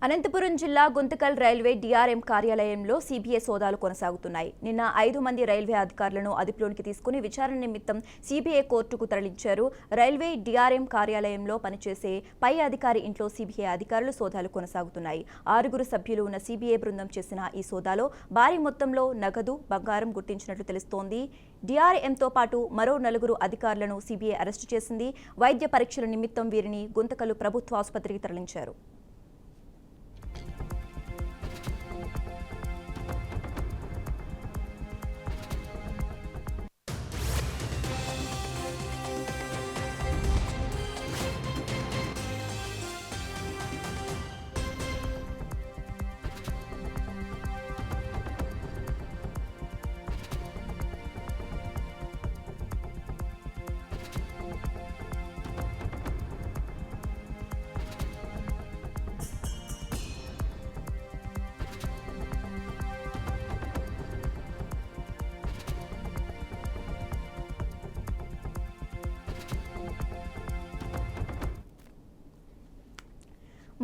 అనంతపురం జిల్లా Guntakal railway DRM కార్యాలయంలో CBI సోదాలు కొనసాగుతున్నాయి. నిన్న 5 మంది రైల్వే అధికారులను అదుపులోకి తీసుకుని విచారణ నిమిత్తం సిబిఐ కోర్టుకు తరలించారు. రైల్వే డిఆర్ఎం కార్యాలయంలో పనిచేసే పై అధికారి ఇంట్లో సిబిఐ అధికారులు సోదాలు కొనసాగుతున్నాయి. 6 సభ్యులు ఉన్న సిబిఐ బృందం చేసిన ఈ సోదాలో భారీ మొత్తంలో నగదు, బంగారం గుర్తించినట్లు తెలుస్తోంది. డిఆర్ఎంతో పాటు మరో 4 అధికారులను సిబిఐ అరెస్టు చేసింది. వైద్య పరీక్షల నిమిత్తం వీరిని గుంతకల్ ప్రభుత్వ ఆసుపత్రికి తరలించారు.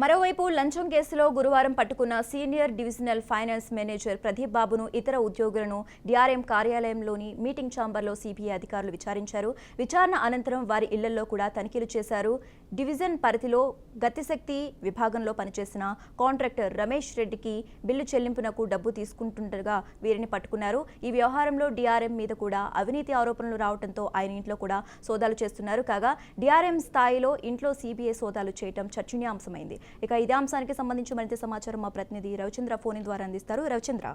మరోవైపు లంచం కేసులో గురువారం పట్టుకున్న senior divisional finance manager Pradeep బాబును, ఇతర ఉద్యోగులను డిఆర్ఎం కార్యాలయంలోని మీటింగ్ ఛాంబర్లో సిబిఐ అధికారులు విచారించారు. విచారణ అనంతరం వారి ఇళ్లలో కూడా తనిఖీలు చేశారు. డివిజన్ పరిధిలో గతిశక్తి విభాగంలో పనిచేసిన కాంట్రాక్టర్ రమేష్ రెడ్డికి బిల్లు చెల్లింపునకు డబ్బు తీసుకుంటుండగా వీరిని పట్టుకున్నారు. ఈ వ్యవహారంలో డిఆర్ఎం మీద కూడా అవినీతి ఆరోపణలు రావడంతో ఆయన ఇంట్లో కూడా సోదాలు చేస్తున్నారు. కాగా డిఆర్ఎం స్థాయిలో ఇంట్లో సిబిఐ సోదాలు చేయడం చర్చనీయాంశమైంది. ఇక ఇదే అంశానికి సంబంధించి మరింత సమాచారం మా ప్రతినిధి రవిచంద్ర ఫోన్ ద్వారా అందిస్తారు. రవిచంద్ర,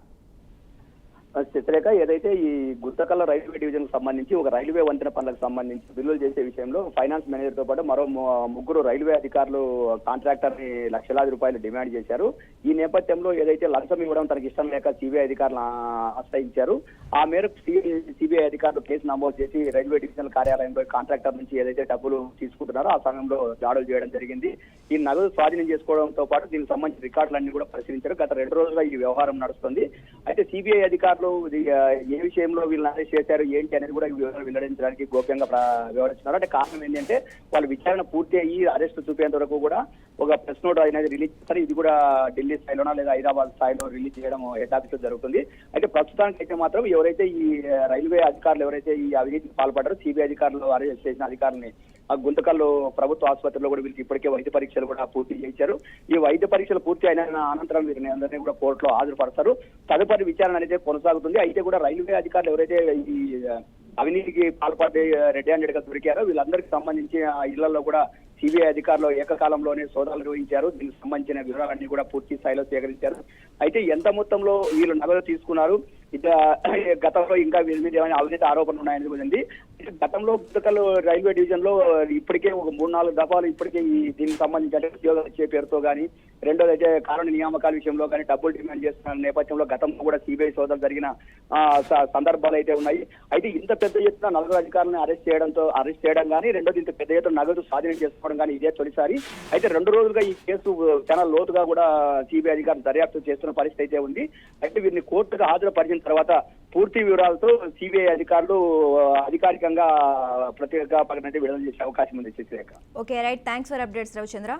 చిత్రేఖ, ఏదైతే ఈ గుంతకల్ రైల్వే డివిజన్ సంబంధించి ఒక రైల్వే వంతెన పనులకు సంబంధించి బిల్లులు చేసే విషయంలో ఫైనాన్స్ మేనేజర్ తో పాటు మరో 3 రైల్వే అధికారులు కాంట్రాక్టర్ ని లక్షలాది రూపాయలు డిమాండ్ చేశారు. ఈ నేపథ్యంలో ఏదైతే లంచం ఇవ్వడం తనకి ఇష్టం లేక సిబిఐ అధికారులు ఆశ్రయించారు. ఆ మేరకు సిబిఐ అధికారులు కేసు నమోదు చేసి రైల్వే డివిజనల్ కార్యాలయంలో కాంట్రాక్టర్ నుంచి ఏదైతే డబ్బులు తీసుకుంటున్నారో ఆ సమయంలో దాడులు చేయడం జరిగింది. ఈ నగదు స్వాధీనం చేసుకోవడంతో పాటు దీనికి సంబంధించిన రికార్డులన్నీ కూడా పరిశీలించారు. గత 2 రోజులుగా ఈ వ్యవహారం నడుస్తుంది. అయితే సిబిఐ అధికారులు ఏ విషయంలో వీళ్ళని అరెస్ట్ చేశారు ఏంటి అనేది కూడా వివరాలు వెల్లడించడానికి గోప్యంగా వివరిస్తున్నారు. అంటే కారణం ఏంటంటే వాళ్ళు విచారణ పూర్తి అయ్యి అరెస్ట్ చూపేంత వరకు కూడా ఒక ప్రెస్ నోట్ అనేది రిలీజ్ చేస్తారు. ఇది కూడా ఢిల్లీ స్థాయిలోనా లేదా హైదరాబాద్ స్థాయిలో రిలీజ్ చేయడం హెడ్ ఆఫీస్ లో జరుగుతుంది. అయితే ప్రస్తుతానికి అయితే మాత్రం ఎవరైతే ఈ రైల్వే అధికారులు ఎవరైతే ఈ అవినీతికి పాల్పడ్డారో సిబిఐ అధికారులు అరెస్ట్ చేసిన అధికారులని ఆ గుంతకల్లో ప్రభుత్వ ఆసుపత్రిలో కూడా వీళ్ళకి ఇప్పటికే వైద్య పరీక్షలు కూడా పూర్తి చేయించారు. ఈ వైద్య పరీక్షలు పూర్తి అయిన అనంతరం వీరిని అందరినీ కూడా కోర్టులో హాజరుపడతారు. తదుపరి విచారణ అనేది కొనసాగుతుంది. అయితే కూడా రైల్వే అధికారులు ఎవరైతే ఈ అవినీతికి పాల్పడి రెడ్ హ్యాండెడ్ గా దొరికారో వీళ్ళందరికీ సంబంధించి ఆ ఇళ్లలో కూడా సిబిఐ అధికారులు ఏకకాలంలోనే సోదాలు నిర్వహించారు. దీనికి సంబంధించిన వివరాలన్నీ కూడా పూర్తి స్థాయిలో సేకరించారు. అయితే ఎంత మొత్తంలో వీళ్ళు నగదు తీసుకున్నారు, గతంలో ఇంకా వీరి మీద ఏమైనా అవినీతి ఆరోపణలు ఉన్నాయని ఉంది. గతంలో గుంతకల్ రైల్వే డివిజన్ లో ఇప్పటికే ఒక 3-4 దఫాలు ఇప్పటికే దీనికి సంబంధించి అంటే ఉద్యోగాలు ఇచ్చే పేరుతో కానీ, రెండోది అయితే కారణ నియామకాల విషయంలో కానీ డబ్బులు డిమాండ్ చేస్తున్న నేపథ్యంలో గతంలో కూడా సిబిఐ సోదాలు జరిగిన సందర్భాలు అయితే ఉన్నాయి. అయితే ఇంత పెద్ద ఎత్తున 4 అధికారులను అరెస్ట్ చేయడం కానీ, రెండోది ఇంత పెద్ద ఎత్తున నగదు స్వాధీనం చేసుకోవడం కానీ ఇదే తొలిసారి. అయితే 2 రోజులుగా ఈ కేసు చాలా లోతుగా కూడా సిబిఐ అధికారులు దర్యాప్తు చేస్తున్న పరిస్థితి అయితే ఉంది. అయితే వీరిని కోర్టుకు హాజరుపరిచిన తర్వాత పూర్తి వివరాలతో సిబిఐ అధికారులు అధికారికంగా ప్రత్యేక ప్రకటన విడుదల చేసే అవకాశం ఉంది. Chitrekha. Okay, right. Thanks for updates Ravichandra.